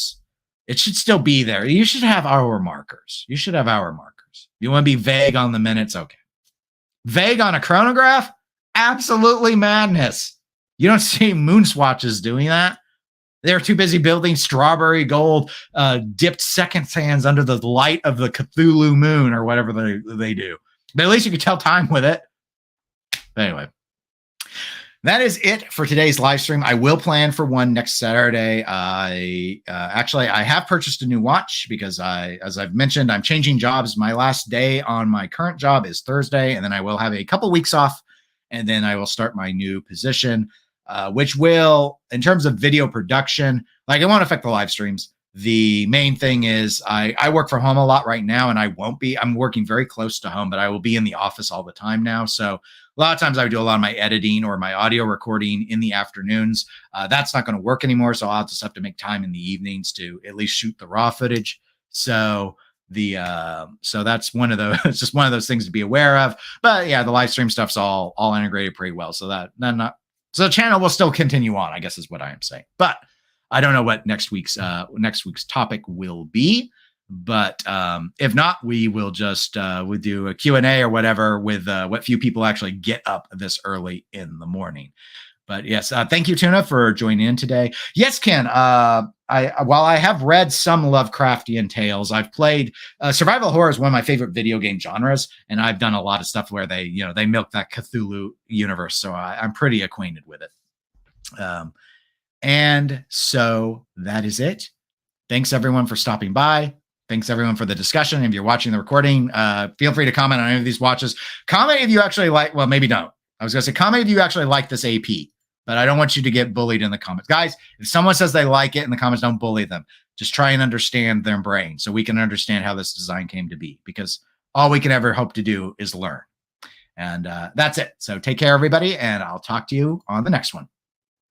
should still be there. You should have hour markers. You want to be vague on the minutes? Okay. Vague on a chronograph? Absolutely madness. You don't see moon swatches doing that. They're too busy building strawberry gold dipped second sands under the light of the Cthulhu moon or whatever they do. But at least you can tell time with it. But anyway. That is it for today's live stream. I will plan for one next Saturday. I have purchased a new watch because as I've mentioned, I'm changing jobs. My last day on my current job is Thursday, and then I will have a couple weeks off, and then I will start my new position, which will, in terms of video production, like it won't affect the live streams. The main thing is I work from home a lot right now, and I'm working very close to home, but I will be in the office all the time now. So a lot of times I would do a lot of my editing or my audio recording in the afternoons. That's not going to work anymore. So I'll just have to make time in the evenings to at least shoot the raw footage. So that's one of those, it's just one of those things to be aware of. But yeah, the live stream stuff's all integrated pretty well. So so the channel will still continue on, I guess is what I am saying. But I don't know what next week's topic will be. But if not, we will just we'll do a Q&A or whatever with what few people actually get up this early in the morning. But yes, thank you, Tuna, for joining in today. Yes, Ken, while I have read some Lovecraftian tales, I've played survival horror is one of my favorite video game genres, and I've done a lot of stuff where they milk that Cthulhu universe, so I'm pretty acquainted with it. And so that is it. Thanks, everyone, for stopping by. Thanks, everyone, for the discussion. If you're watching the recording, feel free to comment on any of these watches. Comment if you actually like, well, maybe don't. I was going to say, comment if you actually like this AP, but I don't want you to get bullied in the comments. Guys, if someone says they like it in the comments, don't bully them. Just try and understand their brain so we can understand how this design came to be, because all we can ever hope to do is learn. And that's it. So take care, everybody, and I'll talk to you on the next one.